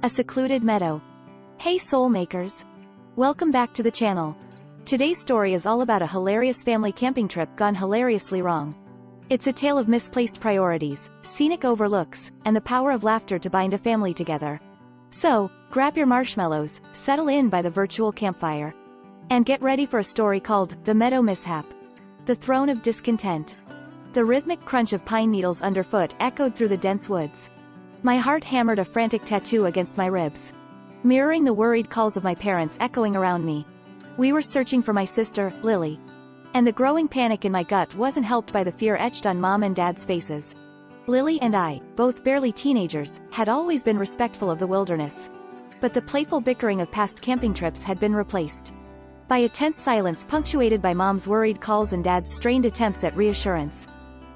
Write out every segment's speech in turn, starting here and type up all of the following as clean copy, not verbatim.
A Secluded Meadow. Hey soul makers! Welcome back to the channel. Today's story is all about a hilarious family camping trip gone hilariously wrong. It's a tale of misplaced priorities, scenic overlooks, and the power of laughter to bind a family together. So, grab your marshmallows, settle in by the virtual campfire, and get ready for a story called The Meadow Mishap. The Throne of Discontent. The rhythmic crunch of pine needles underfoot echoed through the dense woods. My heart hammered a frantic tattoo against my ribs, mirroring the worried calls of my parents echoing around me. We were searching for my sister, Lily. And the growing panic in my gut wasn't helped by the fear etched on Mom and Dad's faces. Lily and I, both barely teenagers, had always been respectful of the wilderness. But the playful bickering of past camping trips had been replaced by a tense silence punctuated by Mom's worried calls and Dad's strained attempts at reassurance.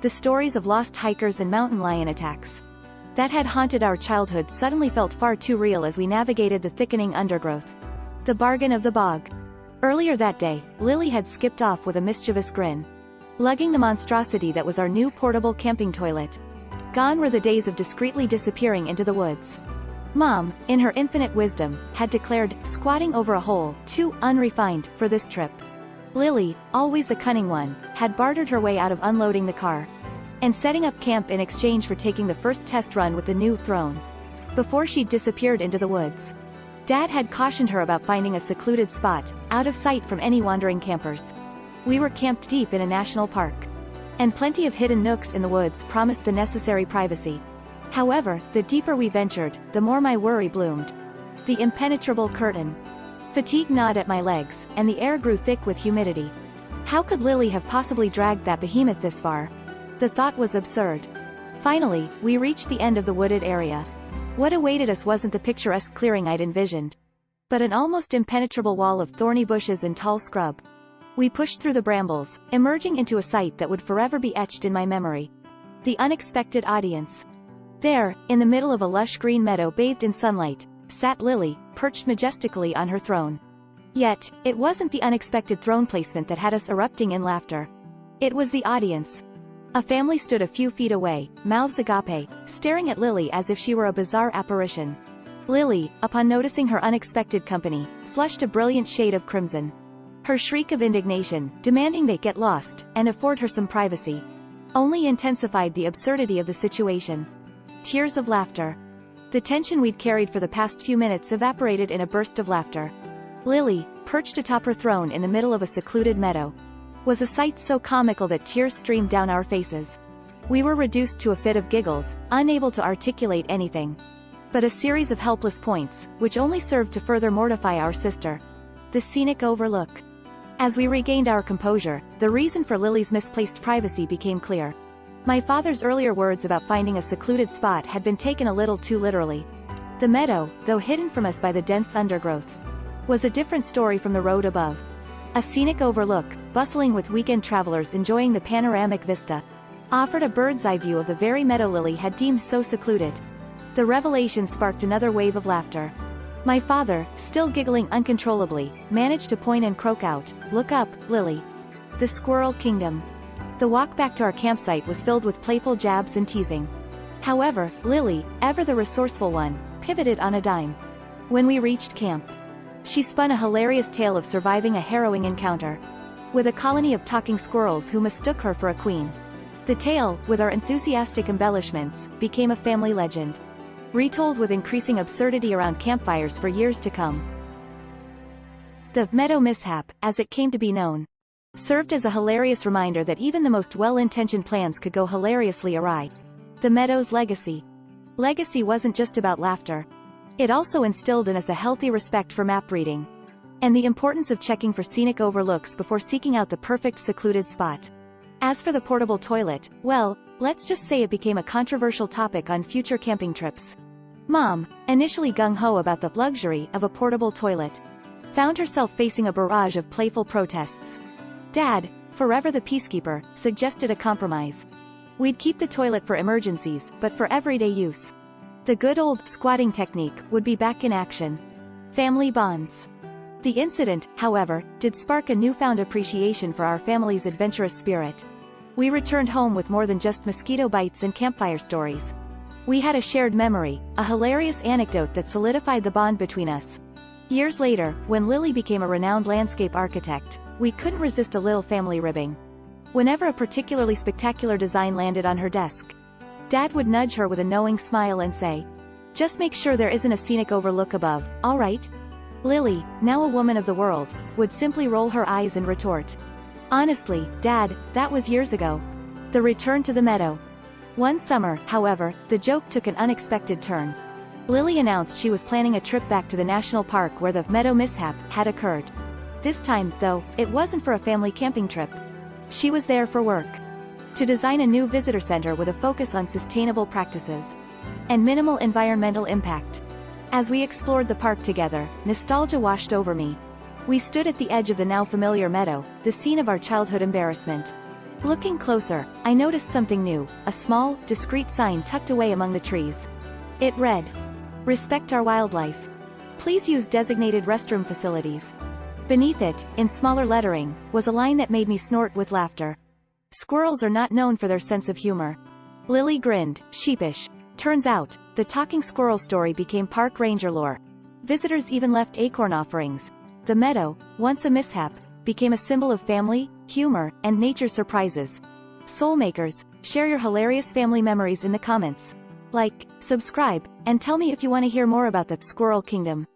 The stories of lost hikers and mountain lion attacks that had haunted our childhood suddenly felt far too real as we navigated the thickening undergrowth. The bargain of the bog. Earlier that day, Lily had skipped off with a mischievous grin, lugging the monstrosity that was our new portable camping toilet. Gone were the days of discreetly disappearing into the woods. Mom, in her infinite wisdom, had declared squatting over a hole too unrefined for this trip. Lily, always the cunning one, had bartered her way out of unloading the car and setting up camp in exchange for taking the first test run with the new throne. Before she'd disappeared into the woods, Dad had cautioned her about finding a secluded spot, out of sight from any wandering campers. We were camped deep in a national park, and plenty of hidden nooks in the woods promised the necessary privacy. However, the deeper we ventured, the more my worry bloomed. The impenetrable curtain. Fatigue gnawed at my legs, and the air grew thick with humidity. How could Lily have possibly dragged that behemoth this far? The thought was absurd. Finally, we reached the end of the wooded area. What awaited us wasn't the picturesque clearing I'd envisioned, but an almost impenetrable wall of thorny bushes and tall scrub. We pushed through the brambles, emerging into a sight that would forever be etched in my memory. The unexpected audience. There, in the middle of a lush green meadow bathed in sunlight, sat Lily, perched majestically on her throne. Yet, it wasn't the unexpected throne placement that had us erupting in laughter. It was the audience. A family stood a few feet away, mouths agape, staring at Lily as if she were a bizarre apparition. Lily, upon noticing her unexpected company, flushed a brilliant shade of crimson. Her shriek of indignation, demanding they get lost, and afford her some privacy, only intensified the absurdity of the situation. Tears of laughter. The tension we'd carried for the past few minutes evaporated in a burst of laughter. Lily, perched atop her throne in the middle of a secluded meadow, was a sight so comical that tears streamed down our faces. We were reduced to a fit of giggles, unable to articulate anything but a series of helpless points, which only served to further mortify our sister. The Scenic Overlook. As we regained our composure, the reason for Lily's misplaced privacy became clear. My father's earlier words about finding a secluded spot had been taken a little too literally. The meadow, though hidden from us by the dense undergrowth, was a different story from the road above. A scenic overlook, bustling with weekend travelers enjoying the panoramic vista, offered a bird's-eye view of the very meadow Lily had deemed so secluded. The revelation sparked another wave of laughter. My father, still giggling uncontrollably, managed to point and croak out, "Look up, Lily." The Squirrel Kingdom. The walk back to our campsite was filled with playful jabs and teasing. However, Lily, ever the resourceful one, pivoted on a dime. When we reached camp, she spun a hilarious tale of surviving a harrowing encounter with a colony of talking squirrels who mistook her for a queen. The tale, with our enthusiastic embellishments, became a family legend, retold with increasing absurdity around campfires for years to come. The Meadow Mishap, as it came to be known, served as a hilarious reminder that even the most well-intentioned plans could go hilariously awry. The Meadow's legacy. Legacy wasn't just about laughter. It also instilled in us a healthy respect for map reading, and the importance of checking for scenic overlooks before seeking out the perfect secluded spot. As for the portable toilet, well, let's just say it became a controversial topic on future camping trips. Mom, initially gung-ho about the luxury of a portable toilet, found herself facing a barrage of playful protests. Dad, forever the peacekeeper, suggested a compromise. We'd keep the toilet for emergencies, but for everyday use, the good old squatting technique would be back in action. Family bonds. The incident, however, did spark a newfound appreciation for our family's adventurous spirit. We returned home with more than just mosquito bites and campfire stories. We had a shared memory, a hilarious anecdote that solidified the bond between us. Years later, when Lily became a renowned landscape architect, we couldn't resist a little family ribbing. Whenever a particularly spectacular design landed on her desk, Dad would nudge her with a knowing smile and say, "Just make sure there isn't a scenic overlook above, all right?" Lily, now a woman of the world, would simply roll her eyes and retort, "Honestly, Dad, that was years ago." The return to the meadow. One summer, however, the joke took an unexpected turn. Lily announced she was planning a trip back to the national park where the meadow mishap had occurred. This time, though, it wasn't for a family camping trip. She was there for work. To design a new visitor center with a focus on sustainable practices and minimal environmental impact. As we explored the park together, nostalgia washed over me. We stood at the edge of the now familiar meadow, the scene of our childhood embarrassment. Looking closer, I noticed something new, a small, discreet sign tucked away among the trees. It read, "Respect our wildlife. Please use designated restroom facilities." Beneath it, in smaller lettering, was a line that made me snort with laughter. Squirrels are not known for their sense of humor. Lily grinned, sheepish. Turns out, the talking squirrel story became park ranger lore. Visitors even left acorn offerings. The meadow, once a mishap, became a symbol of family, humor, and nature's surprises. Soulmakers, share your hilarious family memories in the comments. Like, subscribe, and tell me if you want to hear more about the Squirrel Kingdom.